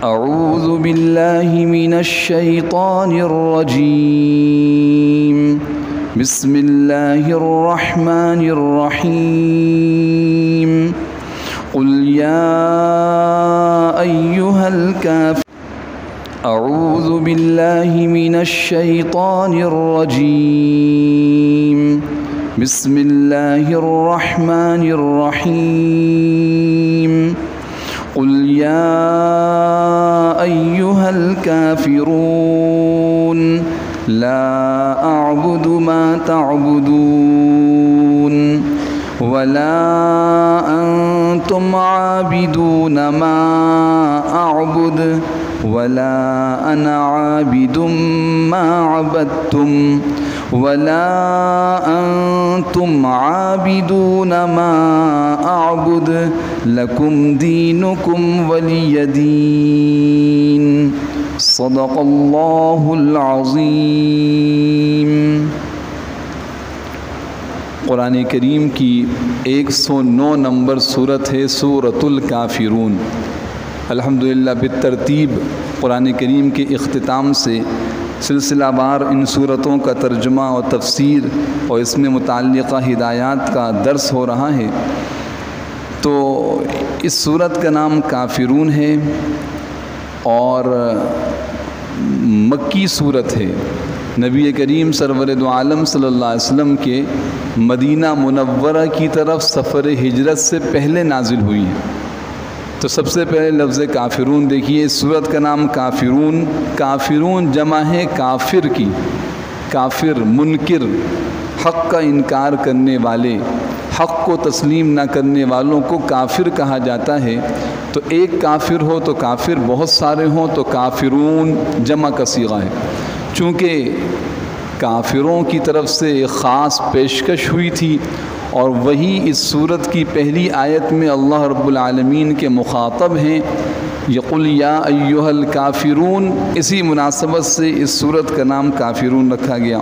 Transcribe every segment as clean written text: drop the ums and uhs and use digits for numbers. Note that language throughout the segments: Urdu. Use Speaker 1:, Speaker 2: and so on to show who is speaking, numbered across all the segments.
Speaker 1: أعوذ بالله من الشيطان الرجيم بسم الله الرحمن الرحيم قل يا أيها الكافرون أعوذ بالله من الشيطان الرجيم بسم الله الرحمن الرحيم قل يا أيها الكافرون لا أعبد ما تعبدون ولا أنتم عابدون ما أعبد ولا أنا عابد ما عبدتم ولا أنتم عابدون ما أعبد لكم دينكم ولي دين صدق الله العظيم۔ قرآن کریم کی 109 نمبر صورت ہے سورۃ الکافرون۔ الحمدللہ بالترتیب قرآن کریم کے اختتام سے سلسلہ بار ان صورتوں کا ترجمہ اور تفسیر اور اس میں متعلقہ ہدایات کا درس ہو رہا ہے۔ تو اس صورت کا نام کافرون ہے اور مکی صورت ہے۔ نبی کریم سرور دو عالم صلی اللہ علیہ وسلم کے مدینہ منورہ کی طرف سفر ہجرت سے پہلے نازل ہوئی ہے۔ تو سب سے پہلے لفظ کافرون دیکھیے، اس صورت کا نام کافرون، کافرون جمع ہے کافر کی، کافر منکر، حق کا انکار کرنے والے، حق کو تسلیم نہ کرنے والوں کو کافر کہا جاتا ہے۔ تو ایک کافر ہو تو کافر، بہت سارے ہوں تو کافرون جمع کا صیغہ ہے۔ چونکہ کافروں کی طرف سے ایک خاص پیشکش ہوئی تھی اور وہی اس صورت کی پہلی آیت میں اللہ رب العالمین کے مخاطب ہیں، یقول یا ایھا الکافرون، اسی مناسبت سے اس صورت کا نام کافرون رکھا گیا۔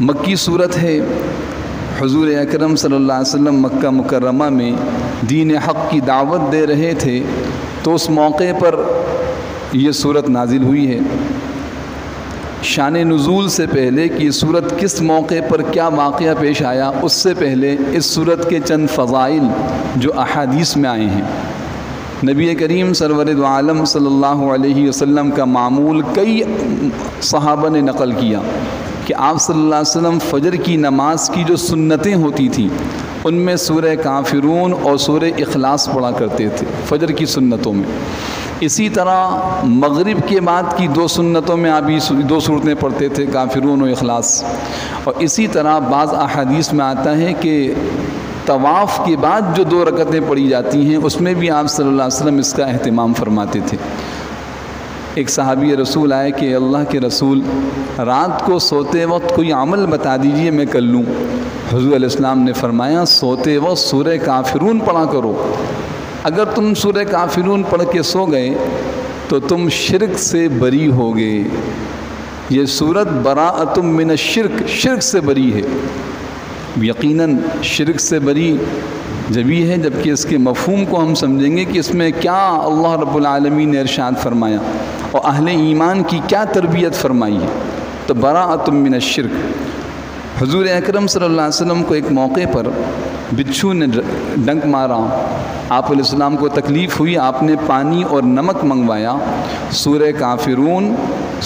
Speaker 1: مکی صورت ہے۔ حضور اکرم صلی اللہ علیہ وسلم مکہ مکرمہ میں دین حق کی دعوت دے رہے تھے، تو اس موقع پر یہ صورت نازل ہوئی ہے۔ شان نزول سے پہلے کہ یہ صورت کس موقع پر کیا واقعہ پیش آیا، اس سے پہلے اس صورت کے چند فضائل جو احادیث میں آئے ہیں۔ نبی کریم سرور دو عالم صلی اللہ علیہ وسلم کا معمول کئی صحابہ نے نقل کیا کہ آپ صلی اللہ علیہ وسلم فجر کی نماز کی جو سنتیں ہوتی تھیں ان میں سورہ کافرون اور سورہ اخلاص پڑھا کرتے تھے فجر کی سنتوں میں۔ اسی طرح مغرب کے بعد کی 2 سنتوں میں آپ 2 صورتیں پڑھتے تھے، کافرون و اخلاص۔ اور اسی طرح بعض احادیث میں آتا ہے کہ طواف کے بعد جو 2 رکعتیں پڑھی جاتی ہیں اس میں بھی آپ صلی اللہ علیہ وسلم اس کا اہتمام فرماتے تھے۔ ایک صحابی رسول آئے کہ اللہ کے رسول، رات کو سوتے وقت کوئی عمل بتا دیجئے میں کر لوں۔ حضور علیہ السلام نے فرمایا سوتے وقت سورہ کافرون پڑھا کرو۔ اگر تم سورہ کافرون پڑھ کے سو گئے تو تم شرک سے بری ہوگے۔ یہ سورت براءۃ من الشرک، شرک سے بری ہے۔ یقیناً شرک سے بری جبھی ہے جبکہ اس کے مفہوم کو ہم سمجھیں گے کہ اس میں کیا اللہ رب العالمین نے ارشاد فرمایا اور اہل ایمان کی کیا تربیت فرمائی ہے۔ تو براءۃ من الشرک۔ حضور اکرم صلی اللہ علیہ وسلم کو ایک موقع پر بچھو نے ڈنک مارا، آپ علیہ السلام کو تکلیف ہوئی، آپ نے پانی اور نمک منگوایا، سورہ کافرون،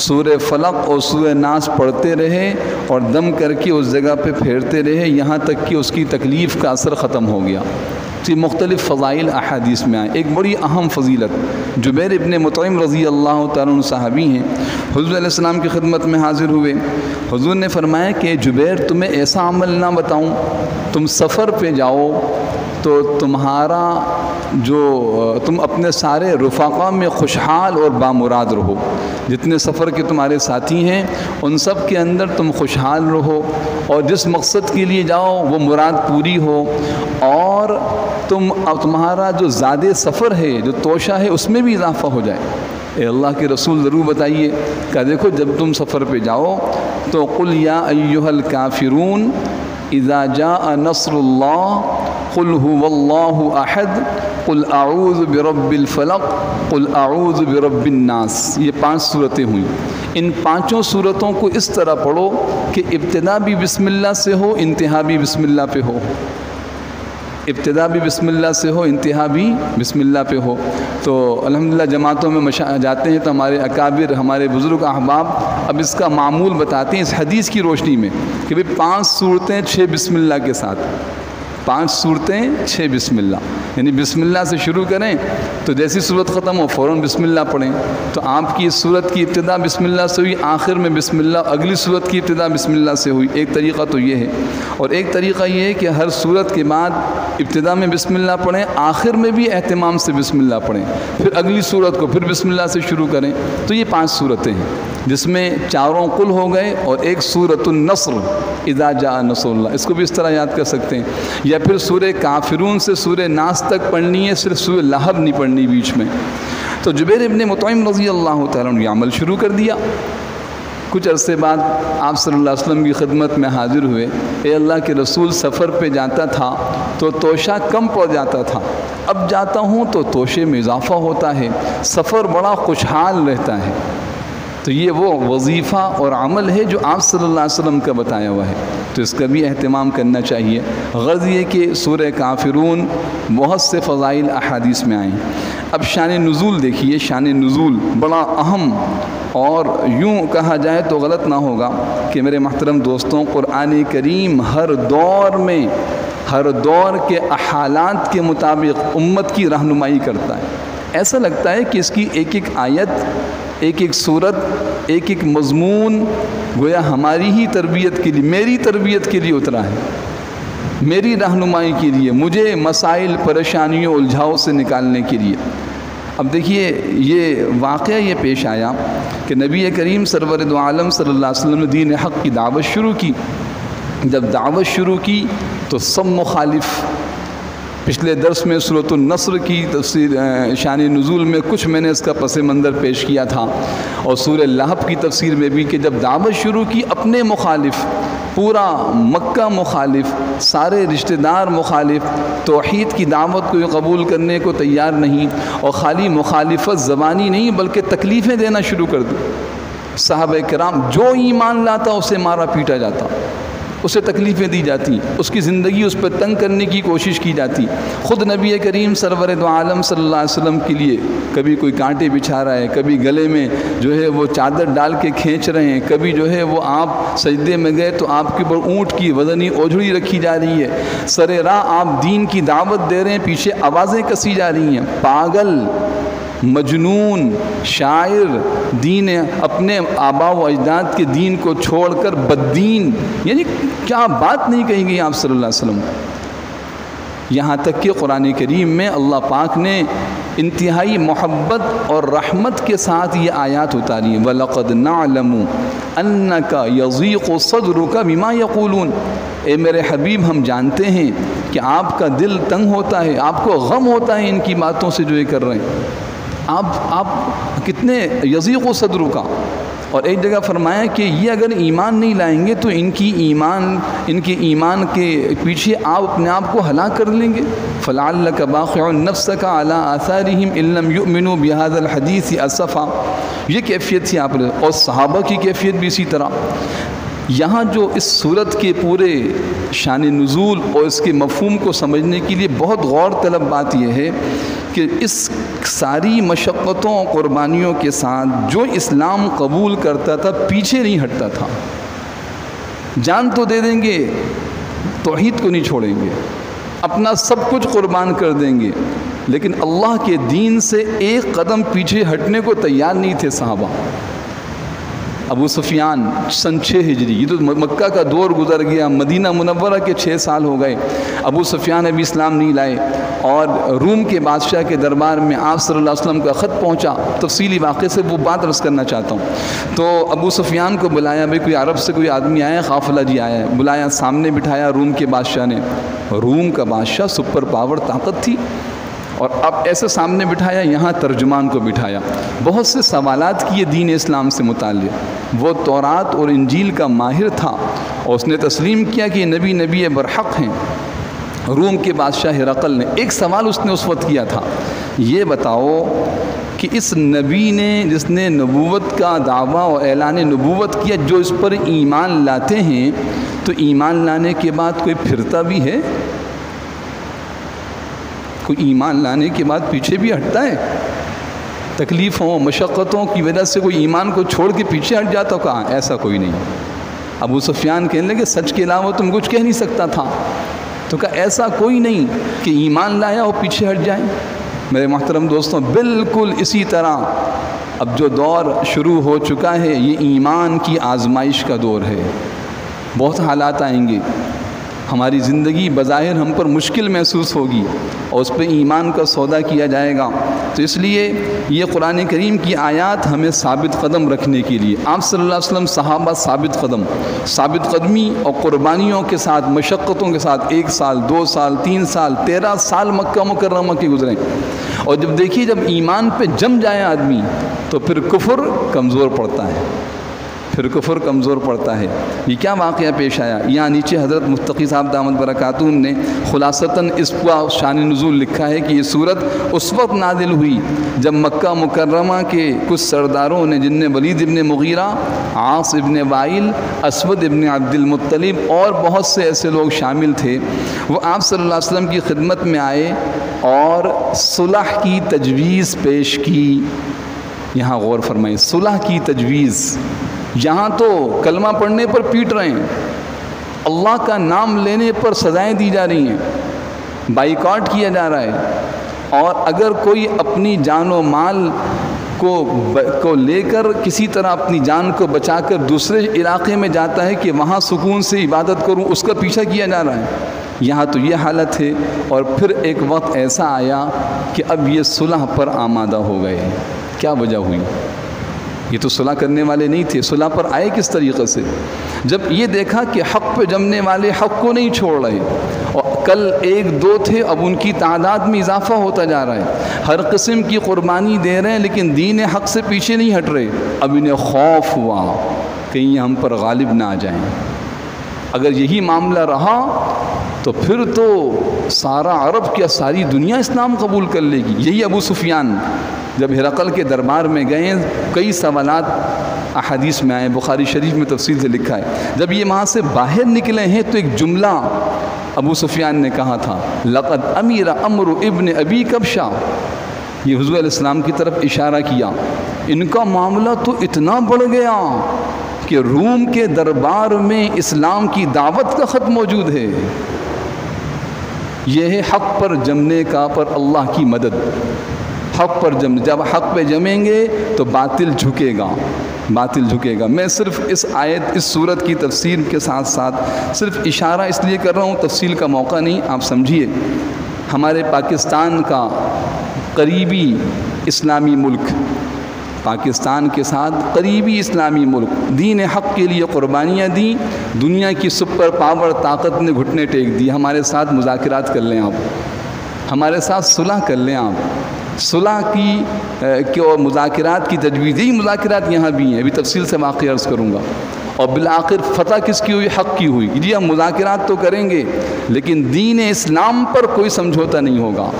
Speaker 1: سورہ فلق اور سورہ ناس پڑھتے رہے اور دم کر کے اس جگہ پہ پھیرتے رہے یہاں تک کہ اس کی تکلیف کا اثر ختم ہو گیا۔ تو یہ مختلف فضائل احادیث میں آئے۔ ایک بڑی اہم فضیلت، جبیر ابن مطعم رضی اللہ تعالیٰ عنہ صحابی ہیں، حضور علیہ السلام کی خدمت میں حاضر ہوئے۔ حضور نے فرمایا کہ جبیر تمہیں ایسا عمل نہ بتاؤں، تم سفر پہ جاؤ تو تم اپنے سارے رفقا میں خوشحال اور بامراد رہو۔ جتنے سفر کے تمہارے ساتھی ہیں ان سب کے اندر تم خوشحال رہو اور جس مقصد کے لیے جاؤ وہ مراد پوری ہو، اور تمہارا جو زیادہ سفر ہے، جو توشہ ہے، اس میں بھی اضافہ ہو جائے۔ اے اللہ کے رسول ضرور بتائیے کہ دیکھو جب تم سفر پہ جاؤ تو قل یا ایھا الکافرون اذا جاء نصر اللہ قل هو اللہ احد قل اعوذ برب الفلق، قل اعوذ برب الناس، یہ 5 صورتیں ہوئیں۔ ان 5 صورتوں کو اس طرح پڑھو کہ ابتدا بھی بسم اللہ سے ہو، انتہا بھی بسم اللہ پہ ہو، ابتدا بھی بسم اللہ سے ہو، انتہا بھی بسم اللہ پہ ہو۔ تو الحمدللہ جماعتوں میں جاتے ہیں تو ہمارے اکابر، ہمارے بزرگ احباب اب اس کا معمول بتاتے ہیں اس حدیث کی روشنی میں کہ بھئی 5 صورتیں 6 بسم اللہ کے ساتھ، 5 صورتیں 6 بسم اللہ، یعنی بسم اللہ سے شروع کریں تو جیسی صورت ختم ہو فوراً بسم اللہ پڑھیں۔ تو آپ کی اس صورت کی ابتدا بسم اللہ سے ہوئی، آخر میں بسم اللہ، اگلی صورت کی ابتدا بسم اللہ سے ہوئی۔ ایک طریقہ تو یہ ہے، اور ایک طریقہ یہ ہے کہ ہر صورت کے بعد ابتدا میں بسم اللہ پڑھیں، آخر میں بھی اہتمام سے بسم اللہ پڑھیں، پھر اگلی صورت کو پھر بسم اللہ سے شروع کریں۔ تو یہ 5 صورتیں ہیں جس میں 4 قل ہو گئے اور ایک سورۃ النصر اذا جاء نصر اللہ، اس کو بھی اس طرح یاد کر سکتے ہیں۔ یا پھر سورہ کافرون سے سورہ ناس تک پڑھنی ہے، صرف سورہ لہب نہیں پڑھنی بیچ میں۔ تو جبیر ابن مطعم رضی اللہ تعالیٰ عنہ یہ عمل شروع کر دیا۔ کچھ عرصے بعد آپ صلی اللہ علیہ وسلم کی خدمت میں حاضر ہوئے۔ اے اللہ کے رسول، سفر پہ جاتا تھا تو توشہ کم پڑ جاتا تھا، اب جاتا ہوں تو توشے میں اضافہ ہوتا ہے، سفر بڑا خوشحال رہتا ہے۔ تو یہ وہ وظیفہ اور عمل ہے جو آپ صلی اللہ علیہ وسلم کا بتایا ہوا ہے، تو اس کا بھی اہتمام کرنا چاہیے۔ غرض یہ کہ سورہ کافرون بہت سے فضائل احادیث میں آئے ہیں۔ اب شان نزول دیکھیے، شان نزول بڑا اہم، اور یوں کہا جائے تو غلط نہ ہوگا کہ میرے محترم دوستوں، قرآن کریم ہر دور میں، ہر دور کے حالات کے مطابق امت کی رہنمائی کرتا ہے۔ ایسا لگتا ہے کہ اس کی ایک ایک آیت، ایک ایک صورت، ایک ایک مضمون گویا ہماری ہی تربیت کے لیے، میری تربیت کے لیے اترا ہے، میری رہنمائی کے لیے، مجھے مسائل، پریشانیوں، الجھاؤ سے نکالنے کے لیے۔ اب دیکھیے یہ واقعہ یہ پیش آیا کہ نبی کریم سرور دو عالم صلی اللہ علیہ وسلم نے دین حق کی دعوت شروع کی۔ جب دعوت شروع کی تو سب مخالف۔ پچھلے درس میں سورۃ النصر کی تفسیر شان نزول میں کچھ میں نے اس کا پس منظر پیش کیا تھا، اور سورہ لہب کی تفسیر میں بھی کہ جب دعوت شروع کی اپنے مخالف، پورا مکہ مخالف، سارے رشتہ دار مخالف، توحید کی دعوت کو قبول کرنے کو تیار نہیں، اور خالی مخالفت زبانی نہیں بلکہ تکلیفیں دینا شروع کر دی۔ صحابہ کرام جو ایمان لاتا اسے مارا پیٹا جاتا، اسے تکلیفیں دی جاتی، اس کی زندگی اس پہ تنگ کرنے کی کوشش کی جاتی۔ خود نبی کریم سرور دو عالم صلی اللہ علیہ وسلم کے لیے کبھی کوئی کانٹے بچھا رہا ہے، کبھی گلے میں جو ہے وہ چادر ڈال کے کھینچ رہے ہیں، کبھی جو ہے وہ آپ سجدے میں گئے تو آپ کے اوپر اونٹ کی وزنی اوجھڑی رکھی جا رہی ہے، سر راہ آپ دین کی دعوت دے رہے ہیں، پیچھے آوازیں کسی جا رہی ہیں، پاگل، مجنون، شاعر، دین اپنے آبا و اجداد کے دین کو چھوڑ کر بددین، یعنی کیا بات نہیں کہی گئی آپ صلی اللہ علیہ وسلم۔ یہاں تک کہ قرآن کریم میں اللہ پاک نے انتہائی محبت اور رحمت کے ساتھ یہ آیات اتاری ہیں، وَلَقَدْ نَعْلَمُ أَنَّكَ يَضِيقُ صَدْرُكَ بِمَا يَقُولُونَ، اے میرے حبیب ہم جانتے ہیں کہ آپ کا دل تنگ ہوتا ہے، آپ کو غم ہوتا ہے ان کی باتوں سے جو یہ کر رہے ہیں۔ آپ کتنے یضیق صدر کا، اور ایک جگہ فرمایا کہ یہ اگر ایمان نہیں لائیں گے تو ان کے ایمان کے پیچھے آپ اپنے آپ کو ہلاک کر لیں گے۔ فَلَعَلَّكَ بَاخِعٌ نَفْسَكَ عَلَىٰ آثَارِهِمْ إِن لَّمْ يُؤْمِنُوا بِهَذَا الْحَدِيثِ أَسَفًا، یہ کیفیت تھی آپ نے، اور صحابہ کی کیفیت بھی اسی طرح۔ یہاں جو اس صورت کے پورے شان نزول اور اس کے مفہوم کو سمجھنے کے لیے بہت غور طلب بات یہ ہے کہ اس ساری مشقتوں اور قربانیوں کے ساتھ جو اسلام قبول کرتا تھا پیچھے نہیں ہٹتا تھا۔ جان تو دے دیں گے، توحید کو نہیں چھوڑیں گے، اپنا سب کچھ قربان کر دیں گے، لیکن اللہ کے دین سے ایک قدم پیچھے ہٹنے کو تیار نہیں تھے صحابہ۔ ابو سفیان سن 6 ہجری، یہ تو مکہ کا دور گزر گیا، مدینہ منورہ کے 6 سال ہو گئے، ابو سفیان ابھی اسلام نہیں لائے، اور روم کے بادشاہ کے دربار میں آپ صلی اللہ علیہ وسلم کا خط پہنچا۔ تفصیلی واقعے سے وہ بات عرض کرنا چاہتا ہوں۔ تو ابو سفیان کو بلایا، بھئی کوئی عرب سے کوئی آدمی آیا ہے، قافلہ جی آیا ہے، بلایا، سامنے بٹھایا روم کے بادشاہ نے۔ روم کا بادشاہ سپر پاور طاقت تھی، اور اب ایسے سامنے بٹھایا، یہاں ترجمان کو بٹھایا، بہت سے سوالات کیے دین اسلام سے متعلق۔ وہ تورات اور انجیل کا ماہر تھا، اور اس نے تسلیم کیا کہ یہ نبی برحق ہیں۔ روم کے بادشاہ ہرقل نے ایک سوال اس نے اس وقت کیا تھا، یہ بتاؤ کہ اس نبی نے جس نے نبوت کا دعویٰ اور اعلان نبوت کیا، جو اس پر ایمان لاتے ہیں تو ایمان لانے کے بعد کوئی پھرتا بھی ہے؟ کوئی ایمان لانے کے بعد پیچھے بھی ہٹتا ہے؟ تکلیفوں مشقتوں کی وجہ سے کوئی ایمان کو چھوڑ کے پیچھے ہٹ جاتا؟ کہاں، ایسا کوئی نہیں۔ ابو سفیان کہنے لگے سچ کے علاوہ تم کچھ کہہ نہیں سکتا تھا، تو کہا ایسا کوئی نہیں کہ ایمان لایا اور پیچھے ہٹ جائیں۔ میرے محترم دوستوں، بالکل اسی طرح اب جو دور شروع ہو چکا ہے یہ ایمان کی آزمائش کا دور ہے۔ بہت حالات آئیں گے، ہماری زندگی بظاہر ہم پر مشکل محسوس ہوگی اور اس پہ ایمان کا سودا کیا جائے گا، تو اس لیے یہ قرآن کریم کی آیات ہمیں ثابت قدم رکھنے کے لیے، آپ صلی اللہ علیہ وسلم صحابہ ثابت قدمی اور قربانیوں کے ساتھ، مشقتوں کے ساتھ 1 سال 2 سال 3 سال 13 سال مکہ مکرمہ کے گزرے، اور جب دیکھیے جب ایمان پہ جم جائے آدمی تو پھر کفر کمزور پڑتا ہے، یہ کیا واقعہ پیش آیا؟ یہاں نیچے حضرت مفتقی صاحب دامت برکاتہ نے خلاصتاً اس کا شان نزول لکھا ہے کہ یہ صورت اس وقت نازل ہوئی جب مکہ مکرمہ کے کچھ سرداروں نے، جن میں ولید ابن مغیرہ، عاص ابن وائل، اسود ابن عبد المطلب اور بہت سے ایسے لوگ شامل تھے، وہ آپ صلی اللہ علیہ وسلم کی خدمت میں آئے اور صلح کی تجویز پیش کی۔ یہاں غور فرمائیں، صلح کی تجویز، یہاں تو کلمہ پڑھنے پر پیٹ رہے ہیں، اللہ کا نام لینے پر سزائیں دی جا رہی ہیں، بائیکاٹ کیا جا رہا ہے، اور اگر کوئی اپنی جان و مال کو لے کر کسی طرح اپنی جان کو بچا کر دوسرے علاقے میں جاتا ہے کہ وہاں سکون سے عبادت کروں، اس کا پیچھا کیا جا رہا ہے۔ یہاں تو یہ حالت ہے، اور پھر ایک وقت ایسا آیا کہ اب یہ صلح پر آمادہ ہو گئے۔ کیا وجہ ہوئی؟ یہ تو صلح کرنے والے نہیں تھے، صلح پر آئے کس طریقے سے؟ جب یہ دیکھا کہ حق پہ جمنے والے حق کو نہیں چھوڑ رہے، اور کل 1-2 تھے، اب ان کی تعداد میں اضافہ ہوتا جا رہا ہے، ہر قسم کی قربانی دے رہے ہیں لیکن دین حق سے پیچھے نہیں ہٹ رہے، اب انہیں خوف ہوا کہیں ہم پر غالب نہ آ جائیں۔ اگر یہی معاملہ رہا تو پھر تو سارا عرب کیا ساری دنیا اسلام قبول کر لے گی۔ یہی ابو سفیان جب ہرقل کے دربار میں گئے، کئی سوالات احادیث میں آئے، بخاری شریف میں تفصیل سے لکھا ہے، جب یہ وہاں سے باہر نکلے ہیں تو ایک جملہ ابو سفیان نے کہا تھا، لقد امیر امر ابن ابی کبشہ، یہ حضور علیہ السلام کی طرف اشارہ کیا، ان کا معاملہ تو اتنا بڑھ گیا کہ روم کے دربار میں اسلام کی دعوت کا خط موجود ہے۔ یہ ہے حق پر جمنے کا، پر اللہ کی مدد، حق پر جب حق پہ جمیں گے تو باطل جھکے گا۔ میں صرف اس آیت، اس صورت کی تفسیر کے ساتھ ساتھ صرف اشارہ اس لیے کر رہا ہوں، تفصیل کا موقع نہیں، آپ سمجھیے۔ ہمارے پاکستان کا قریبی اسلامی ملک، پاکستان کے ساتھ قریبی اسلامی ملک دین حق کے لیے قربانیاں دیں، دنیا کی سپر پاور طاقت نے گھٹنے ٹیک دی، ہمارے ساتھ مذاکرات کر لیں آپ، ہمارے ساتھ صلح کر لیں آپ، صلح کی اور مذاکرات کی تجویز، یہی مذاکرات یہاں بھی ہیں، ابھی تفصیل سے واقعہ عرض کروں گا، اور بالآخر فتح کس کی ہوئی؟ حق کی ہوئی۔ جی ہم مذاکرات تو کریں گے لیکن دین اسلام پر کوئی سمجھوتا نہیں ہوگا،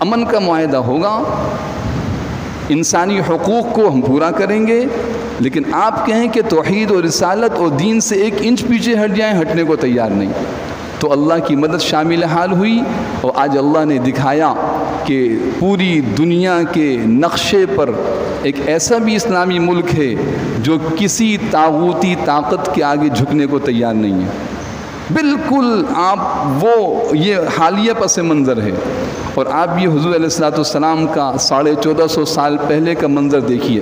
Speaker 1: امن کا معاہدہ ہوگا، انسانی حقوق کو ہم پورا کریں گے، لیکن آپ کہیں کہ توحید و رسالت اور دین سے 1 انچ پیچھے ہٹ جائیں، ہٹنے کو تیار نہیں۔ تو اللہ کی مدد شامل حال ہوئی، اور آج اللہ نے دکھایا کہ پوری دنیا کے نقشے پر ایک ایسا بھی اسلامی ملک ہے جو کسی طاغوتی طاقت کے آگے جھکنے کو تیار نہیں ہے۔ بالکل آپ یہ حالیہ پس منظر ہے، اور آپ یہ حضور علیہ السلام کا 1450 سال پہلے کا منظر دیکھیے۔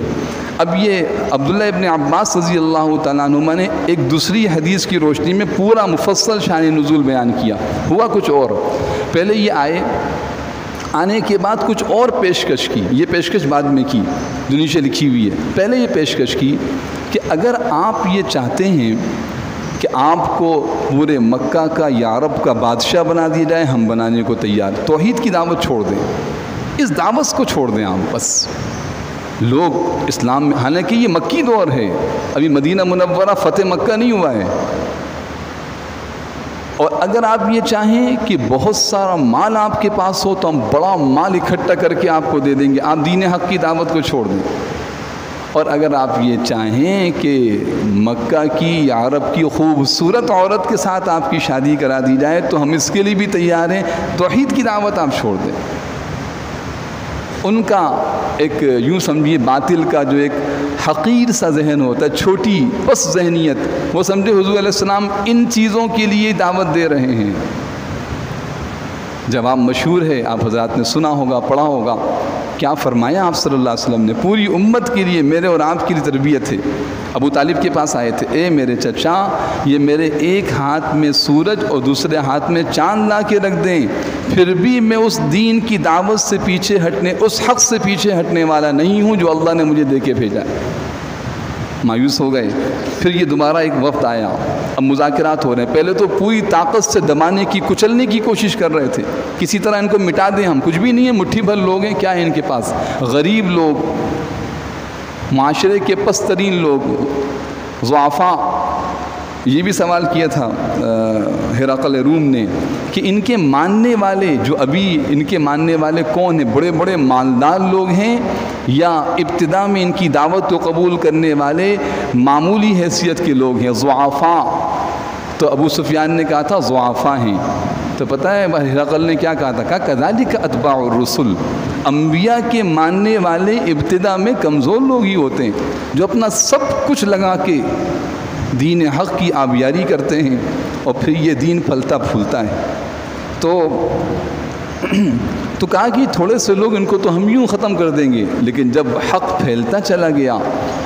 Speaker 1: اب یہ عبداللہ ابن عباس رضی اللہ تعالیٰ عنہما نے ایک دوسری حدیث کی روشنی میں پورا مفصل شان نزول بیان کیا۔ ہوا کچھ اور، پہلے یہ آنے کے بعد کچھ اور پیشکش کی، یہ پیشکش بعد میں کی جو نیچے لکھی ہوئی ہے۔ پہلے یہ پیشکش کی کہ اگر آپ یہ چاہتے ہیں کہ آپ کو پورے مکہ کا یا عرب کا بادشاہ بنا دیا جائے، ہم بنانے کو تیار، توحید کی دعوت چھوڑ دیں، اس دعوت کو چھوڑ دیں آپ، بس لوگ اسلام میں، حالانکہ یہ مکی دور ہے، ابھی مدینہ منورہ فتح مکہ نہیں ہوا ہے، اور اگر آپ یہ چاہیں کہ بہت سارا مال آپ کے پاس ہو تو ہم بڑا مال اکٹھا کر کے آپ کو دے دیں گے، آپ دین حق کی دعوت کو چھوڑ دیں۔ اور اگر آپ یہ چاہیں کہ مکہ کی یا عرب کی خوبصورت عورت کے ساتھ آپ کی شادی کرا دی جائے تو ہم اس کے لیے بھی تیار ہیں، توحید کی دعوت آپ چھوڑ دیں۔ ان کا ایک یوں سمجھیے باطل کا جو ایک حقیر سا ذہن ہوتا ہے، چھوٹی پس ذہنیت، وہ سمجھے حضور علیہ السلام ان چیزوں کے لیے دعوت دے رہے ہیں۔ جواب مشہور ہے، آپ حضرات نے سنا ہوگا، پڑھا ہوگا، کیا فرمایا آپ صلی اللہ علیہ وسلم نے پوری امت کے لیے، میرے اور آپ کے لیے تربیت ہے۔ ابو طالب کے پاس آئے تھے، اے میرے چچا، یہ میرے ایک ہاتھ میں سورج اور دوسرے ہاتھ میں چاند لا کے رکھ دیں، پھر بھی میں اس دین کی دعوت سے پیچھے ہٹنے، اس حق سے پیچھے ہٹنے والا نہیں ہوں جو اللہ نے مجھے دے کے بھیجا ہے۔ مایوس ہو گئے۔ پھر یہ دوبارہ ایک وفد آیا، اب مذاکرات ہو رہے ہیں۔ پہلے تو پوری طاقت سے دبانے کی، کچلنے کی کوشش کر رہے تھے، کسی طرح ان کو مٹا دیں، ہم کچھ بھی نہیں ہیں، مٹھی بھر لوگ ہیں، کیا ہے ان کے پاس، غریب لوگ، معاشرے کے پست ترین لوگ، ضعفاء۔ یہ بھی سوال کیا تھا ہرقل روم نے کہ ان کے ماننے والے، جو ابھی ان کے ماننے والے کون ہیں، بڑے بڑے مالدار لوگ ہیں یا ابتدا میں ان کی دعوت کو قبول کرنے والے معمولی حیثیت کے لوگ ہیں، ضعفاء؟ تو ابو سفیان نے کہا تھا ضعفاء ہیں۔ تو پتہ ہے ہرقل نے کیا کہا تھا، کہا کذالک اتباع الرسل، انبیاء کے ماننے والے ابتدا میں کمزور لوگ ہی ہوتے ہیں، جو اپنا سب کچھ لگا کے دین حق کی آبیاری کرتے ہیں اور پھر یہ دین پھلتا پھولتا ہے۔ تو کہا کہ تھوڑے سے لوگ، ان کو تو ہم یوں ختم کر دیں گے، لیکن جب حق پھیلتا چلا گیا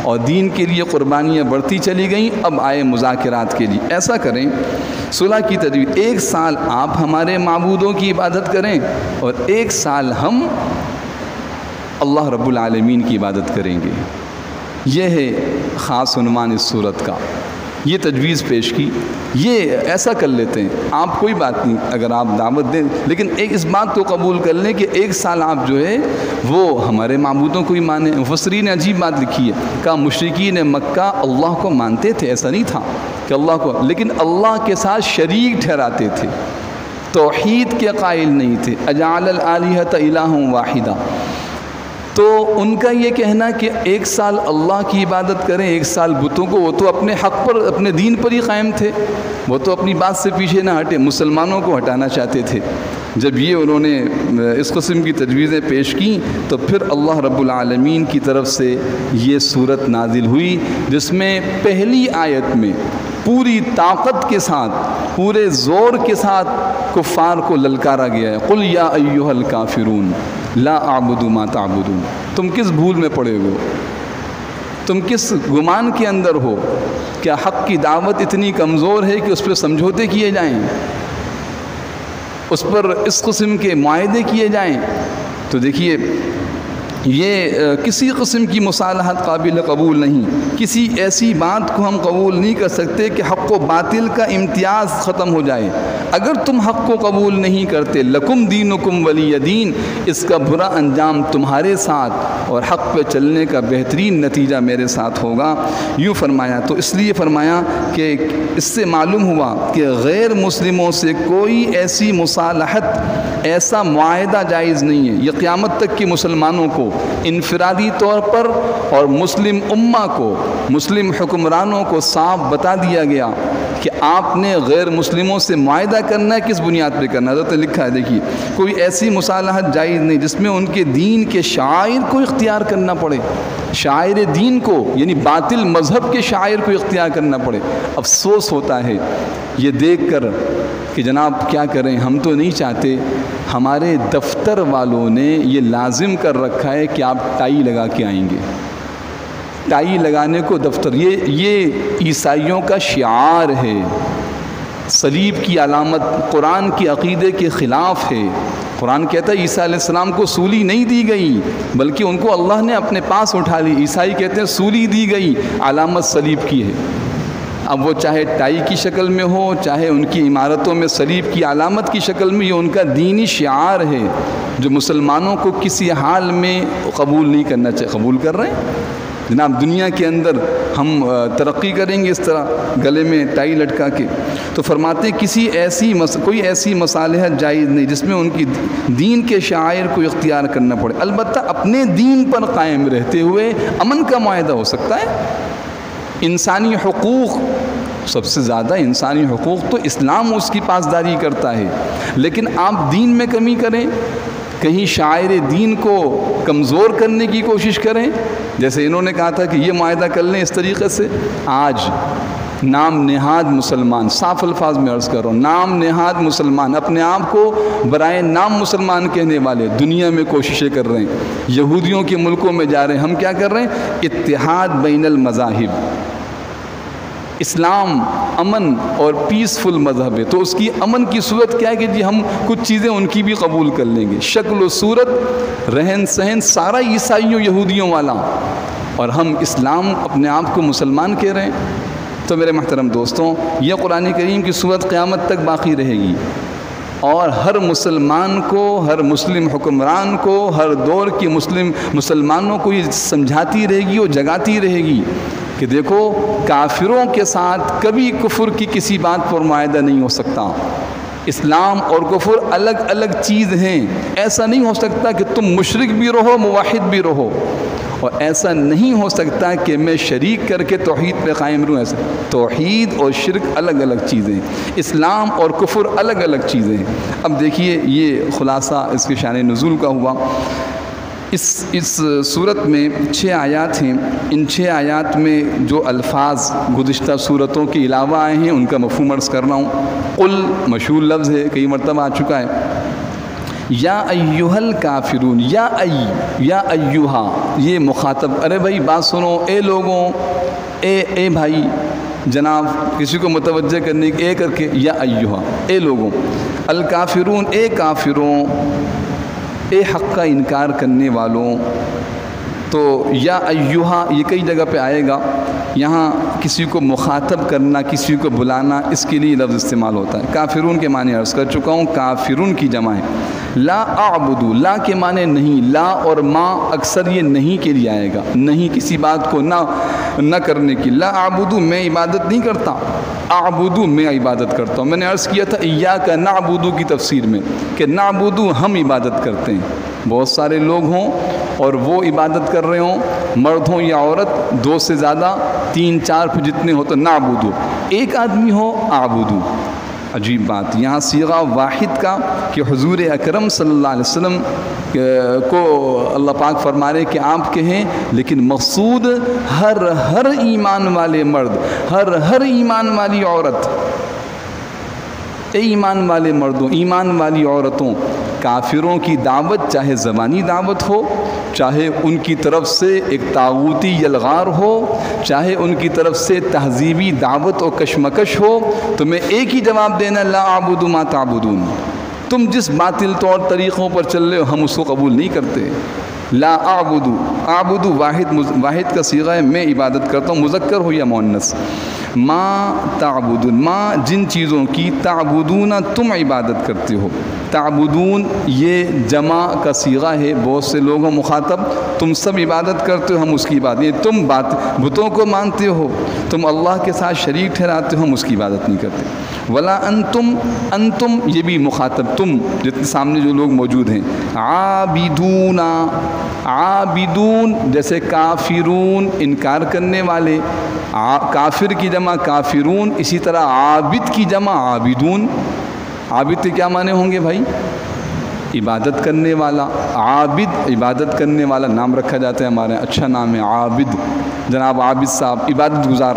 Speaker 1: اور دین کے لیے قربانیاں بڑھتی چلی گئیں، اب آئے مذاکرات کے لیے۔ ایسا کریں، صلح کی تجویز، 1 سال آپ ہمارے معبودوں کی عبادت کریں اور 1 سال ہم اللہ رب العالمین کی عبادت کریں گے۔ یہ ہے خاص عنوان اس صورت کا۔ یہ تجویز پیش کی، یہ ایسا کر لیتے ہیں، آپ کوئی بات نہیں اگر آپ دعوت دیں، لیکن ایک اس بات کو قبول کر لیں کہ 1 سال آپ جو ہے وہ ہمارے معبودوں کو ہی مانیں۔ مفسرین نے عجیب بات لکھی ہے، کہا مشرکین مکہ اللہ کو مانتے تھے، ایسا نہیں تھا کہ اللہ کو، لیکن اللہ کے ساتھ شریک ٹھہراتے تھے، توحید کے قائل نہیں تھے، اجعل الآلہۃ الہا واحدہ۔ تو ان کا یہ کہنا کہ 1 سال اللہ کی عبادت کریں، 1 سال بتوں کو، وہ تو اپنے حق پر، اپنے دین پر ہی قائم تھے، وہ تو اپنی بات سے پیچھے نہ ہٹے، مسلمانوں کو ہٹانا چاہتے تھے۔ جب یہ انہوں نے اس قسم کی تجویزیں پیش کیں تو پھر اللہ رب العالمین کی طرف سے یہ صورت نازل ہوئی، جس میں پہلی آیت میں پوری طاقت کے ساتھ، پورے زور کے ساتھ کفار کو للکارا گیا ہے، قل یا ایھا الکافرون لا اعبد ما تعبدون۔ تم کس بھول میں پڑے ہو، تم کس گمان کے اندر ہو؟ کیا حق کی دعوت اتنی کمزور ہے کہ اس پہ سمجھوتے کیے جائیں، اس پر اس قسم کے معاہدے کیے جائیں؟ تو دیکھیے، یہ کسی قسم کی مصالحت قابل قبول نہیں، کسی ایسی بات کو ہم قبول نہیں کر سکتے کہ حق و باطل کا امتیاز ختم ہو جائے۔ اگر تم حق کو قبول نہیں کرتے، لکم دینکم ولی دین، اس کا برا انجام تمہارے ساتھ اور حق پہ چلنے کا بہترین نتیجہ میرے ساتھ ہوگا۔ یوں فرمایا، تو اس لیے فرمایا کہ اس سے معلوم ہوا کہ غیر مسلموں سے کوئی ایسی مصالحت، ایسا معاہدہ جائز نہیں ہے۔ یہ قیامت تک کے مسلمانوں کو انفرادی طور پر اور مسلم امہ کو، مسلم حکمرانوں کو صاف بتا دیا گیا کہ آپ نے غیر مسلموں سے معاہدہ کرنا ہے، کس بنیاد پہ کرنا ہے۔ حضرت نے لکھا ہے، دیکھیے، کوئی ایسی مصالحت جائز نہیں جس میں ان کے دین کے شعائر کو اختیار کرنا پڑے، شاعر دین کو، یعنی باطل مذہب کے شاعر کو اختیار کرنا پڑے۔ افسوس ہوتا ہے یہ دیکھ کر کہ جناب کیا کریں، ہم تو نہیں چاہتے، ہمارے دفتر والوں نے یہ لازم کر رکھا ہے کہ آپ ٹائی لگا کے آئیں گے، ٹائی لگانے کو دفتر، یہ عیسائیوں کا شعار ہے، صلیب کی علامت، قرآن کی عقیدے کے خلاف ہے۔ قرآن کہتا ہے عیسیٰ علیہ السلام کو سولی نہیں دی گئی بلکہ ان کو اللہ نے اپنے پاس اٹھا لی، عیسائی کہتے ہیں سولی دی گئی، علامت صلیب کی ہے۔ اب وہ چاہے ٹائی کی شکل میں ہو، چاہے ان کی عمارتوں میں صلیب کی علامت کی شکل میں، یہ ان کا دینی شعار ہے جو مسلمانوں کو کسی حال میں قبول نہیں کرنا چاہیے۔ قبول کر رہے ہیں؟ جناب دنیا کے اندر ہم ترقی کریں گے اس طرح گلے میں ٹائی لٹکا کے. تو فرماتے کوئی ایسی مصالحت جائز نہیں جس میں ان کی دین کے شعائر کو اختیار کرنا پڑے. البتہ اپنے دین پر قائم رہتے ہوئے امن کا معاہدہ ہو سکتا ہے. انسانی حقوق، سب سے زیادہ انسانی حقوق تو اسلام اس کی پاسداری کرتا ہے، لیکن آپ دین میں کمی کریں، کہیں شاعر دین کو کمزور کرنے کی کوشش کریں. جیسے انہوں نے کہا تھا کہ یہ معاہدہ کر لیں اس طریقے سے. آج نام نہاد مسلمان، صاف الفاظ میں عرض کر رہا ہوں، نام نہاد مسلمان، اپنے آپ کو برائے نام مسلمان کہنے والے دنیا میں کوششیں کر رہے ہیں. یہودیوں کے ملکوں میں جا رہے ہیں. ہم کیا کر رہے ہیں؟ اتحاد بین المذاہب. اسلام امن اور پیسفل مذہب ہے، تو اس کی امن کی صورت کیا ہے کہ جی ہم کچھ چیزیں ان کی بھی قبول کر لیں گے. شکل و صورت، رہن سہن سارا عیسائیوں یہودیوں والا، اور ہم اسلام اپنے آپ کو مسلمان کہہ رہے ہیں. تو میرے محترم دوستوں، یہ قرآن کریم کی صورت قیامت تک باقی رہے گی، اور ہر مسلمان کو، ہر مسلم حکمران کو، ہر دور کی مسلمانوں کو یہ سمجھاتی رہے گی اور جگاتی رہے گی کہ دیکھو کافروں کے ساتھ کبھی کفر کی کسی بات پر معاہدہ نہیں ہو سکتا. اسلام اور کفر الگ الگ چیز ہیں. ایسا نہیں ہو سکتا کہ تم مشرک بھی رہو موحد بھی رہو، اور ایسا نہیں ہو سکتا کہ میں شریک کر کے توحید پہ قائم رہوں. ایسا توحید اور شرک الگ الگ چیزیں، اسلام اور کفر الگ الگ چیزیں. اب دیکھیے یہ خلاصہ اس کے شان نزول کا ہوا. اس صورت میں 6 آیات ہیں. ان 6 آیات میں جو الفاظ گزشتہ صورتوں کے علاوہ آئے ہیں ان کا مفہوم عرض کر رہا ہوں. قل مشہور لفظ ہے، کئی مرتبہ آ چکا ہے. یا ایھا الکافرون، یا ایھا، یہ مخاطب. ارے بھائی بات سنو، اے لوگوں، اے بھائی، جناب کسی کو متوجہ کرنے کے اے کر کے، یا ایھا، اے لوگوں، الکافرون، اے کافروں، اے حق کا انکار کرنے والوں. تو یا ایھا یہ کئی جگہ پہ آئے گا. یہاں کسی کو مخاطب کرنا، کسی کو بلانا، اس کے لیے لفظ استعمال ہوتا ہے. کافرون کے معنی عرض کر چکا ہوں، کافرون کی جمع ہے. لا اعبدو، لا کے معنی نہیں. لا اور ما اکثر یہ نہیں کے لیے آئے گا، نہیں کسی بات کو نہ کرنے کی. لا اعبدو، میں عبادت نہیں کرتا. اعبدو، میں عبادت کرتا ہوں. میں نے عرض کیا تھا ایاک نعبدو کی تفسیر میں کہ نعبدو ہم عبادت کرتے ہیں. بہت سارے لوگ ہوں اور وہ عبادت کر رہے ہوں، مرد ہوں یا عورت، 2 سے زیادہ، 3 4 پھر جتنے ہو تو نعبدو. ایک آدمی ہو اعبدو. عجیب بات، یہاں صیغہ واحد کا کہ حضور اکرم صلی اللہ علیہ وسلم کو اللہ پاک فرما رہے کہ آپ کہیں، لیکن مقصود ہر ایمان والے مرد، ہر ایمان والی عورت. اے ایمان والے مردوں، ایمان والی عورتوں، کافروں کی دعوت چاہے زبانی دعوت ہو، چاہے ان کی طرف سے ایک طاغوتی یلغار ہو، چاہے ان کی طرف سے تہذیبی دعوت اور کشمکش ہو، تو میں ایک ہی جواب دینا، لا اعبد ما تعبدون. تم جس باطل طور طریقوں پر چل رہے ہو ہم اس کو قبول نہیں کرتے. لا اعبد واحد کا صیغہ ہے، میں عبادت کرتا ہوں، مذکر ہو یا مؤنث. ما تعبدون، ما جن چیزوں کی، تعبدون تم عبادت کرتے ہو. تعبدون یہ جمع کا صیغہ ہے، بہت سے لوگوں مخاطب، تم سب عبادت کرتے ہو، ہم اس کی عبادت. یہ تم بتوں کو مانتے ہو، تم اللہ کے ساتھ شریک ٹھہراتے ہو، ہم اس کی عبادت نہیں کرتے. ولا انتم یہ بھی مخاطب، تم جتنے سامنے جو لوگ موجود ہیں. عابدون جیسے کافرون انکار کرنے والے، کافر کی جمع کافرون، اسی طرح عابد کی جمع عابدون. عابد کے کیا معنی ہوں گے بھائی؟ عبادت کرنے والا. عابد عبادت کرنے والا نام رکھا جاتا ہے ہمارے، اچھا نام ہے عابد، جناب عابد صاحب عبادت گزار.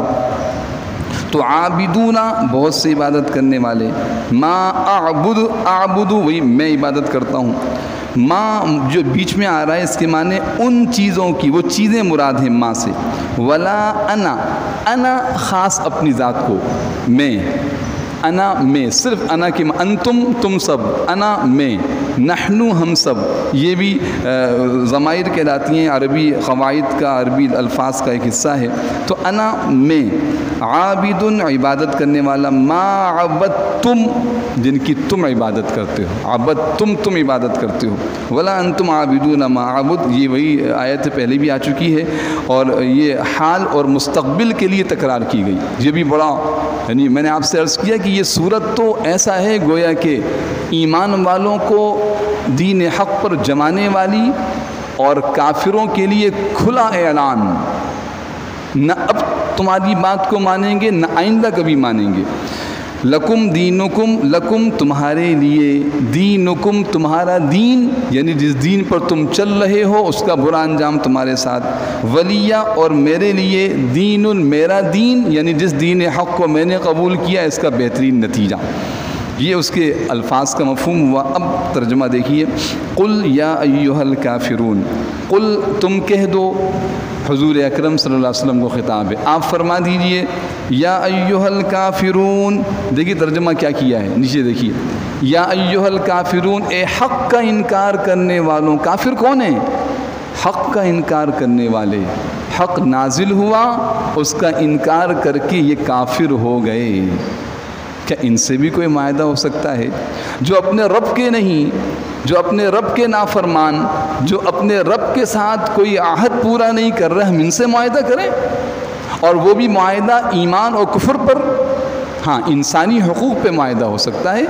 Speaker 1: تو عابدون بہت سے عبادت کرنے والے. ما اعبد وہی میں عبادت کرتا ہوں. ما جو بیچ میں آ رہا ہے اس کے معنی ان چیزوں کی، وہ چیزیں مراد ہیں ما سے. ولا انا خاص اپنی ذات کو، میں صرف انا کے انتم تم سب، انا میں، نحنو ہم سب، یہ بھی ضمائر کہلاتی ہیں. عربی قواعد کا، عربی الفاظ کا ایک حصہ ہے. تو انا میں، عابد عبادت کرنے والا، ما عبدتم جن کی تم عبادت کرتے ہو، عبدتم تم عبادت کرتے ہو، ولا انتم عابدون ما اعبد، یہ وہی آیت پہلے بھی آ چکی ہے اور یہ حال اور مستقبل کے لیے تکرار کی گئی۔ یہ بھی بڑا، یعنی میں نے آپ سے عرض کیا کہ یہ صورت تو ایسا ہے گویا کہ ایمان والوں کو دین حق پر جمانے والی اور کافروں کے لیے کھلا اعلان، نہ اب تمہاری بات کو مانیں گے نہ آئندہ کبھی مانیں گے۔ لکم دینکم، لکم تمہارے لیے، دینکم تمہارا دین، یعنی جس دین پر تم چل رہے ہو اس کا برا انجام تمہارے ساتھ، ولیہ اور میرے لیے، دین میرا دین، یعنی جس دین حق کو میں نے قبول کیا اس کا بہترین نتیجہ۔ یہ اس کے الفاظ کا مفہوم ہوا۔ اب ترجمہ دیکھیے، قل یا ایھا الکافرون، قل تم کہہ دو، حضور اکرم صلی اللہ علیہ وسلم کو خطاب ہے، آپ فرما دیجئے یا ایھا الکافرون۔ دیکھیے ترجمہ کیا کیا ہے، نیچے دیکھیے، یا ایھا الکافرون، اے حق کا انکار کرنے والوں۔ کافر کون ہیں؟ حق کا انکار کرنے والے۔ حق نازل ہوا، اس کا انکار کر کے یہ کافر ہو گئے۔ کیا ان سے بھی کوئی معاہدہ ہو سکتا ہے؟ جو اپنے رب کے نہیں، جو اپنے رب کے نافرمان، جو اپنے رب کے ساتھ کوئی عہد پورا نہیں کر رہے، ہم ان سے معاہدہ کریں؟ اور وہ بھی معاہدہ ایمان اور کفر پر۔ ہاں انسانی حقوق پہ معاہدہ ہو سکتا ہے،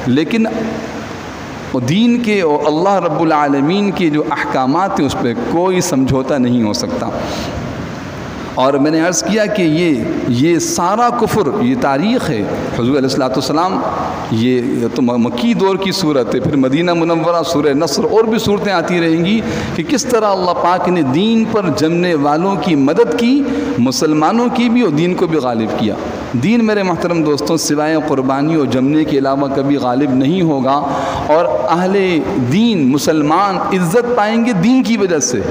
Speaker 1: لیکن دین کے اور اللہ رب العالمین کے جو احکامات ہیں اس پہ کوئی سمجھوتا نہیں ہو سکتا۔ اور میں نے عرض کیا کہ یہ سارا کفر، یہ تاریخ ہے۔ حضور علیہ الصلوۃ والسلام، یہ تو مکی دور کی صورت ہے، پھر مدینہ منورہ، سورہ نصر اور بھی صورتیں آتی رہیں گی کہ کس طرح اللہ پاک نے دین پر جمنے والوں کی مدد کی، مسلمانوں کی بھی اور دین کو بھی غالب کیا۔ دین میرے محترم دوستوں سوائے قربانی اور جمنے کے علاوہ کبھی غالب نہیں ہوگا، اور اہل دین مسلمان عزت پائیں گے دین کی وجہ سے۔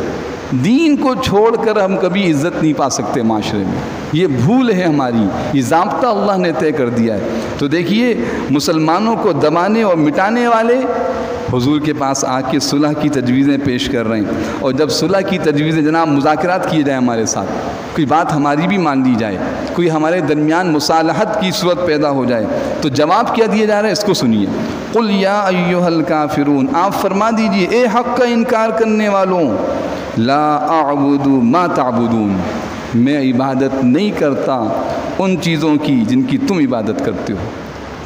Speaker 1: دین کو چھوڑ کر ہم کبھی عزت نہیں پا سکتے معاشرے میں، یہ بھول ہے ہماری، یہ ضابطہ اللہ نے طے کر دیا ہے۔ تو دیکھیے مسلمانوں کو دبانے اور مٹانے والے حضور کے پاس آ کے صلح کی تجویزیں پیش کر رہے ہیں، اور جب صلح کی تجویزیں، جناب مذاکرات کیے جائیں ہمارے ساتھ، کوئی بات ہماری بھی مان لی جائے، کوئی ہمارے درمیان مصالحت کی صورت پیدا ہو جائے، تو جواب کیا دیا جا رہا ہے اس کو سنیے۔ قل یا ایھا الکافرون، آپ فرما دیجئے اے حق کا انکار کرنے والوں، لا اعبد ما تعبدون، میں عبادت نہیں کرتا ان چیزوں کی جن کی تم عبادت کرتے ہو۔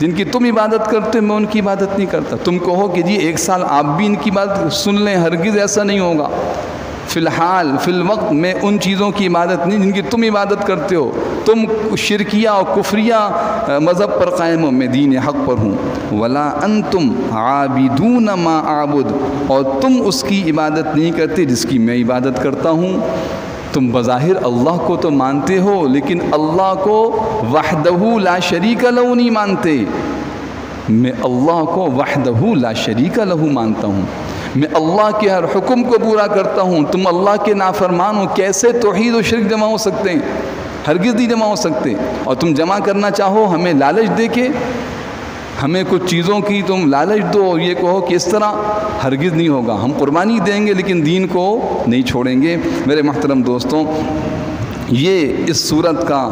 Speaker 1: جن کی تم عبادت کرتے ہو میں ان کی عبادت نہیں کرتا۔ تم کہو کہ جی ایک سال آپ بھی ان کی بات سن لیں، ہرگز ایسا نہیں ہوگا۔ فی الحال فی الوقت میں ان چیزوں کی عبادت نہیں جن کی تم عبادت کرتے ہو۔ تم شرکیہ اور کفریہ مذہب پر قائم ہو، میں دین حق پر ہوں۔ ولا انتم عابدون ما اعبد، اور تم اس کی عبادت نہیں کرتے جس کی میں عبادت کرتا ہوں۔ تم بظاہر اللہ کو تو مانتے ہو، لیکن اللہ کو وحدہ لا شریک لہ نہیں مانتے۔ میں اللہ کو وحدہ لا شریک لہ مانتا ہوں، میں اللہ کے ہر حکم کو پورا کرتا ہوں۔ تم اللہ کے نافرمان ہو، کیسے توحید و شرک جمع ہو سکتے ہیں؟ ہرگز نہیں جمع ہو سکتے۔ اور تم جمع کرنا چاہو ہمیں لالچ دے کے، ہمیں کچھ چیزوں کی تم لالچ دو، یہ کہو کہ اس طرح، ہرگز نہیں ہوگا۔ ہم قربانی دیں گے لیکن دین کو نہیں چھوڑیں گے۔ میرے محترم دوستوں، یہ اس صورت کا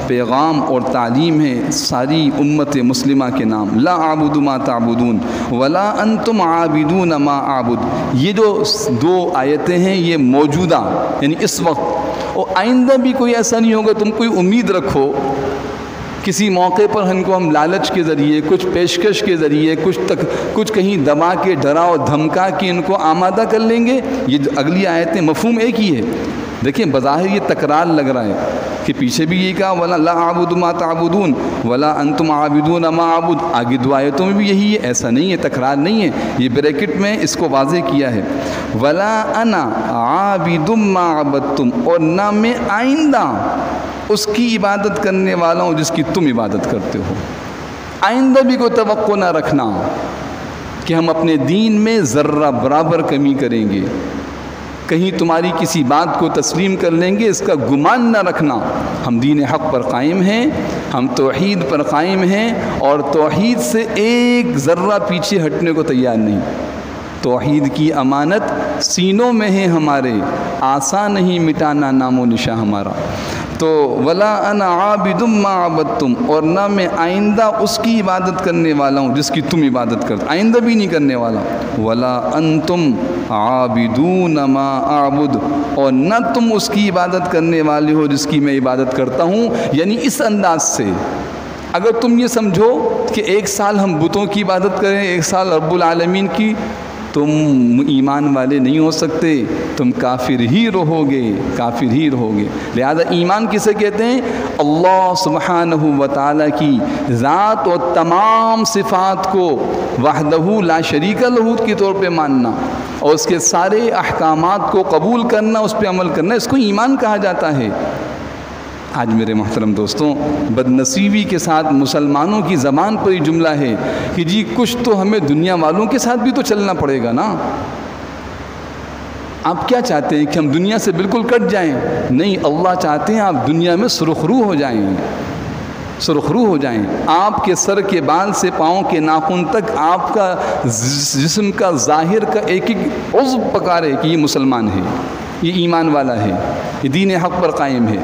Speaker 1: پیغام اور تعلیم ہے ساری امت مسلمہ کے نام۔ لا اعبد ما تعبدون ولا انتم عابدون ما اعبد، یہ جو دو آیتیں ہیں یہ موجودہ یعنی اس وقت، اور آئندہ بھی کوئی ایسا نہیں ہوگا۔ تم کوئی امید رکھو کسی موقع پر ہم لالچ کے ذریعے، کچھ پیشکش کے ذریعے، کچھ کہیں دبا کے، ڈرا اور دھمکا کے ان کو آمادہ کر لیں گے۔ یہ جو اگلی آیتیں مفہوم ایک ہی ہے۔ دیکھیں بظاہر یہ تکرار لگ رہا ہے کہ پیچھے بھی یہ کہا ولا لا اعبد ما تعبدون ولا انتم عابدون ما اعبد، آگے دو آیتوں میں بھی یہی ہے۔ ایسا نہیں ہے، تکرار نہیں ہے، یہ بریکٹ میں اس کو واضح کیا ہے۔ ولا انا عابد ما عبدتم، اور نہ میں آئندہ اس کی عبادت کرنے والا ہوں جس کی تم عبادت کرتے ہو۔ آئندہ بھی کوئی توقع نہ رکھنا کہ ہم اپنے دین میں ذرہ برابر کمی کریں گے، کہیں تمہاری کسی بات کو تسلیم کر لیں گے، اس کا گمان نہ رکھنا۔ ہم دین حق پر قائم ہیں، ہم توحید پر قائم ہیں، اور توحید سے ایک ذرہ پیچھے ہٹنے کو تیار نہیں۔ توحید کی امانت سینوں میں ہے ہمارے، آسان نہیں مٹانا نام و نشاں ہمارا۔ تو ولا انا عابد ما عبدتم، اور نہ میں آئندہ اس کی عبادت کرنے والا ہوں جس کی تم عبادت کرتے، آئندہ بھی نہیں کرنے والا. ولا انتم عابدون ما اعبد، اور نہ تم اس کی عبادت کرنے والے ہو جس کی میں عبادت کرتا ہوں. یعنی اس انداز سے اگر تم یہ سمجھو کہ ایک سال ہم بتوں کی عبادت کریں، ایک سال رب العالمین کی، تم ایمان والے نہیں ہو سکتے، تم کافر ہی رہو گے، کافر ہی رہو گے. لہذا ایمان کسے کہتے ہیں؟ اللہ سبحانہ و تعالیٰ کی ذات اور تمام صفات کو وحدہ لا شریک لہ کے طور پہ ماننا اور اس کے سارے احکامات کو قبول کرنا، اس پہ عمل کرنا، اس کو ایمان کہا جاتا ہے. آج میرے محترم دوستوں، بدنصیبی کے ساتھ مسلمانوں کی زبان پر یہ جملہ ہے کہ جی کچھ تو ہمیں دنیا والوں کے ساتھ بھی تو چلنا پڑے گا نا. آپ کیا چاہتے ہیں کہ ہم دنیا سے بالکل کٹ جائیں؟ نہیں، اللہ چاہتے ہیں آپ دنیا میں سرخرو ہو جائیں، سرخرو ہو جائیں. آپ کے سر کے بال سے پاؤں کے ناخن تک آپ کا جسم کا ظاہر کا ایک ایک عضو پکارے کہ یہ مسلمان ہے، یہ ایمان والا ہے، یہ دین حق پر قائم ہے.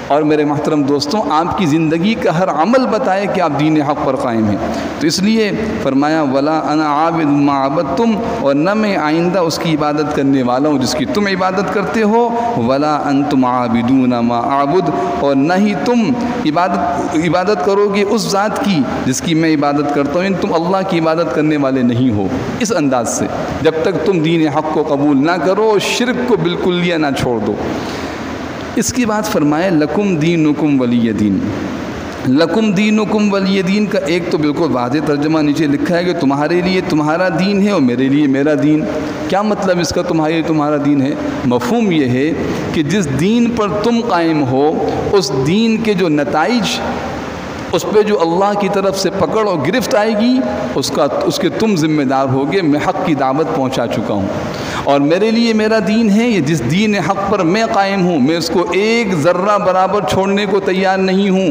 Speaker 1: اور میرے محترم دوستوں، آپ کی زندگی کا ہر عمل بتائے کہ آپ دین حق پر قائم ہیں. تو اس لیے فرمایا ولا انا عابد ما عبدتم، اور نہ میں آئندہ اس کی عبادت کرنے والا ہوں جس کی تم عبادت کرتے ہو. ولا انتم عابدون ما اعبد، اور نہ ہی تم عبادت کرو گے اس ذات کی جس کی میں عبادت کرتا ہوں. یعنی تم اللہ کی عبادت کرنے والے نہیں ہو. اس انداز سے جب تک تم دین حق کو قبول نہ کرو اور شرک کو بالکل نہ چھوڑ دو. اس کی بات فرمائے لکم دینکم ولی دین. لکم دینکم ولی دین کا ایک تو بالکل واضح ترجمہ نیچے لکھا ہے کہ تمہارے لیے تمہارا دین ہے اور میرے لیے میرا دین. کیا مطلب اس کا تمہارا دین ہے؟ مفہوم یہ ہے کہ جس دین پر تم قائم ہو اس دین کے جو نتائج، اس پہ جو اللہ کی طرف سے پکڑ اور گرفت آئے گی اس کے تم ذمہ دار ہوگے. میں حق کی دعوت پہنچا چکا ہوں اور میرے لیے میرا دین ہے. یہ جس دین حق پر میں قائم ہوں میں اس کو ایک ذرہ برابر چھوڑنے کو تیار نہیں ہوں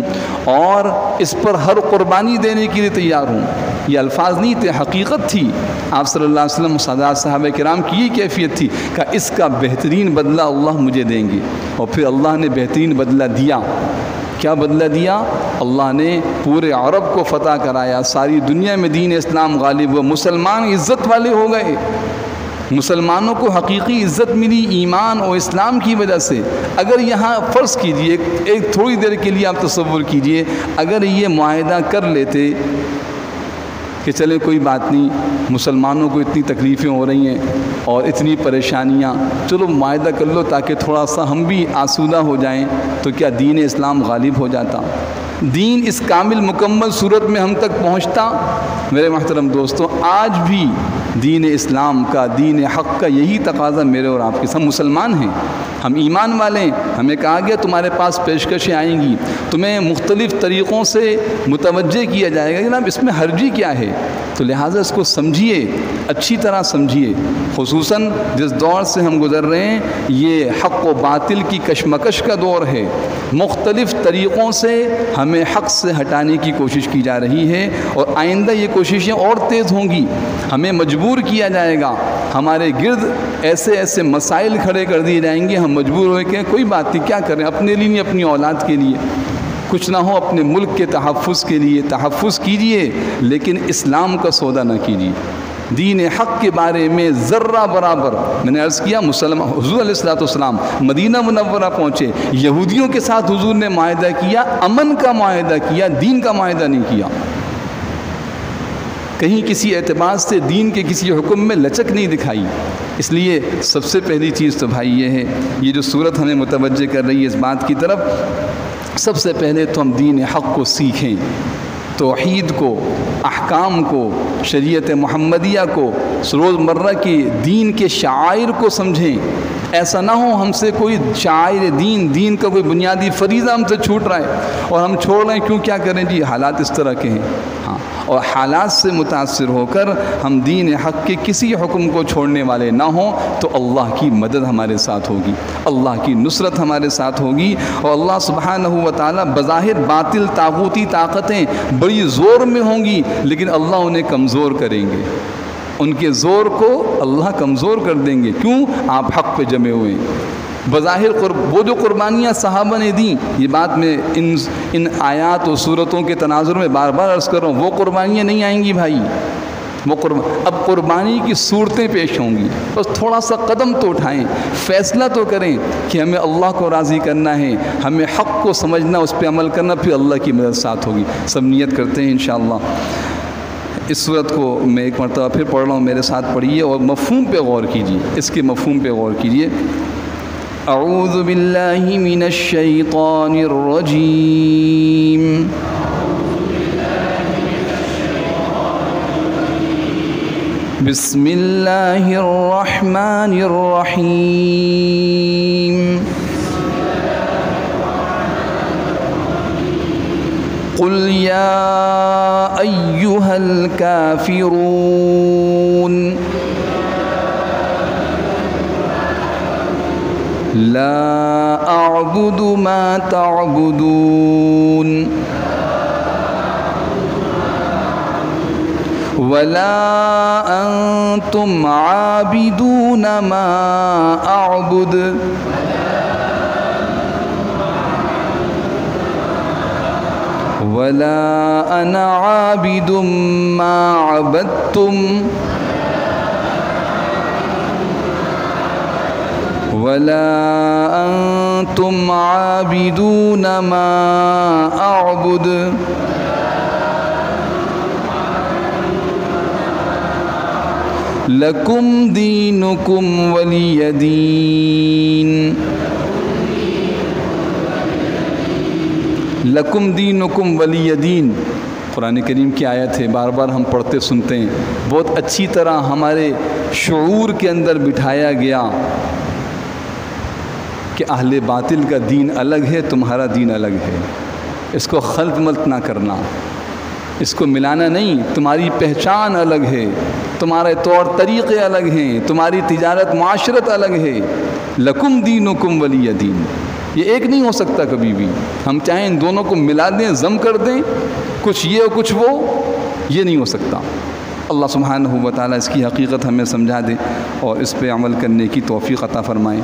Speaker 1: اور اس پر ہر قربانی دینے کے لیے تیار ہوں. یہ الفاظ نہیں تھے، حقیقت تھی. آپ صلی اللہ علیہ وسلم سادات صحابہ کرام کی یہ کیفیت تھی کہ اس کا بہترین بدلہ اللہ مجھے دیں گے. اور پھر اللہ نے بہترین بدلہ دیا. کیا بدلہ دیا؟ اللہ نے پورے عرب کو فتح کرایا، ساری دنیا میں دین اسلام غالب ہوا، مسلمان عزت والے ہو گئے. مسلمانوں کو حقیقی عزت ملی ایمان اور اسلام کی وجہ سے. اگر یہاں فرض کیجئے، ایک تھوڑی دیر کے لیے آپ تصور کیجئے، اگر یہ معاہدہ کر لیتے کہ چلے کوئی بات نہیں، مسلمانوں کو اتنی تکلیفیں ہو رہی ہیں اور اتنی پریشانیاں، چلو معاہدہ کر لو تاکہ تھوڑا سا ہم بھی آسودہ ہو جائیں، تو کیا دین اسلام غالب ہو جاتا؟ دین اس کامل مکمل صورت میں ہم تک پہنچتا؟ میرے محترم دوستوں، آج بھی دین اسلام کا، دین حق کا یہی تقاضا میرے اور آپ کے. ہم مسلمان ہیں، ہم ایمان والے ہیں. ہمیں کہا گیا تمہارے پاس پیشکشیں آئیں گی، تمہیں مختلف طریقوں سے متوجہ کیا جائے گا. جناب اس میں حرجی کیا ہے؟ تو لہٰذا اس کو سمجھیے، اچھی طرح سمجھیے. خصوصاً جس دور سے ہم گزر رہے ہیں یہ حق و باطل کی کشمکش کا دور ہے. مختلف طریقوں سے ہمیں حق سے ہٹانے کی کوشش کی جا رہی ہے اور آئندہ یہ کوششیں اور تیز ہوں گی. ہمیں مجبور کیا جائے گا، ہمارے گرد ایسے ایسے مسائل کھڑے کر دیے جائیں گے، ہم مجبور ہوئے کہ کوئی بات نہیں، کیا کریں، اپنے لیے نہیں اپنی اولاد کے لیے، کچھ نہ ہو اپنے ملک کے تحفظ کے لیے تحفظ کیجئے، لیکن اسلام کا سودا نہ کیجئے. دین حق کے بارے میں ذرہ برابر، میں نے عرض کیا حضور علیہ الصلوۃ والسلام مدینہ منورہ پہنچے، یہودیوں کے ساتھ حضور نے معاہدہ کیا، امن کا معاہدہ کیا، دین کا معاہدہ نہیں کیا. کہیں کسی اعتبار سے دین کے کسی حکم میں لچک نہیں دکھائی. اس لیے سب سے پہلی چیز تو بھائی یہ ہے، یہ جو صورت ہمیں متوجہ کر رہی ہے اس بات کی طرف، سب سے پہلے تو ہم دین حق کو سیکھیں، توحید کو، احکام کو، شریعت محمدیہ کو، روزمرہ کی دین کے شعائر کو سمجھیں. ایسا نہ ہو ہم سے کوئی شعائر دین کا کوئی بنیادی فریضہ ہم سے چھوٹ رہا ہے اور ہم چھوڑ رہے ہیں، کیوں، کیا کریں جی، حالات اس طرح کے ہیں. ہاں، اور حالات سے متاثر ہو کر ہم دین حق کے کسی حکم کو چھوڑنے والے نہ ہوں تو اللہ کی مدد ہمارے ساتھ ہوگی، اللہ کی نصرت ہمارے ساتھ ہوگی. اور اللہ سبحانہ و تعالیٰ بظاہر باطل طاغوتی طاقتیں بڑی زور میں ہوں گی لیکن اللہ انہیں کمزور کریں گے، ان کے زور کو اللہ کمزور کر دیں گے. کیوں؟ آپ حق پہ جمے ہوئے ہیں. بظاہر وہ جو قربانیاں صحابہ نے دیں، یہ بات میں ان آیات و صورتوں کے تناظر میں بار بار عرض کر رہا ہوں، وہ قربانیاں نہیں آئیں گی بھائی، اب قربانی کی صورتیں پیش ہوں گی، بس تھوڑا سا قدم تو اٹھائیں، فیصلہ تو کریں کہ ہمیں اللہ کو راضی کرنا ہے، ہمیں حق کو سمجھنا، اس پہ عمل کرنا، پھر اللہ کی مدد ساتھ ہوگی۔ سب نیت کرتے ہیں انشاءاللہ۔ اس صورت کو میں ایک مرتبہ پھر پڑھ رہا ہوں، میرے ساتھ پڑھیے اور مفہوم پہ غور کیجیے، اس کے مفہوم پہ غور کیجیے۔ اعوذ باللہ من الشیطان الرجیم، بسم اللہ الرحمن الرحیم، قل یا ایہا الکافرون لا اعبد ما تعبدون ولا انتم عابدون ما اعبد ولا انا عابد ما عبدتم ولا انتم عابدون ما اعبد لکم دینکم ولی دین، لکم دینکم ولی دین قرآن کریم کی آیت ہے، بار بار ہم پڑھتے سنتے ہیں، بہت اچھی طرح ہمارے شعور کے اندر بٹھایا گیا کہ اہل باطل کا دین الگ ہے، تمہارا دین الگ ہے، اس کو خلط ملط نہ کرنا، اس کو ملانا نہیں، تمہاری پہچان الگ ہے، تمہارے طور طریقے الگ ہیں، تمہاری تجارت معاشرت الگ ہے، لکم دینکم ولی دین، یہ ایک نہیں ہو سکتا کبھی بھی۔ ہم چاہیں ان دونوں کو ملا دیں، ضم کر دیں، کچھ یہ اور کچھ وہ، یہ نہیں ہو سکتا۔ اللہ سبحانہ و تعالیٰ اس کی حقیقت ہمیں سمجھا دے اور اس پہ عمل کرنے کی توفیق عطا فرمائے۔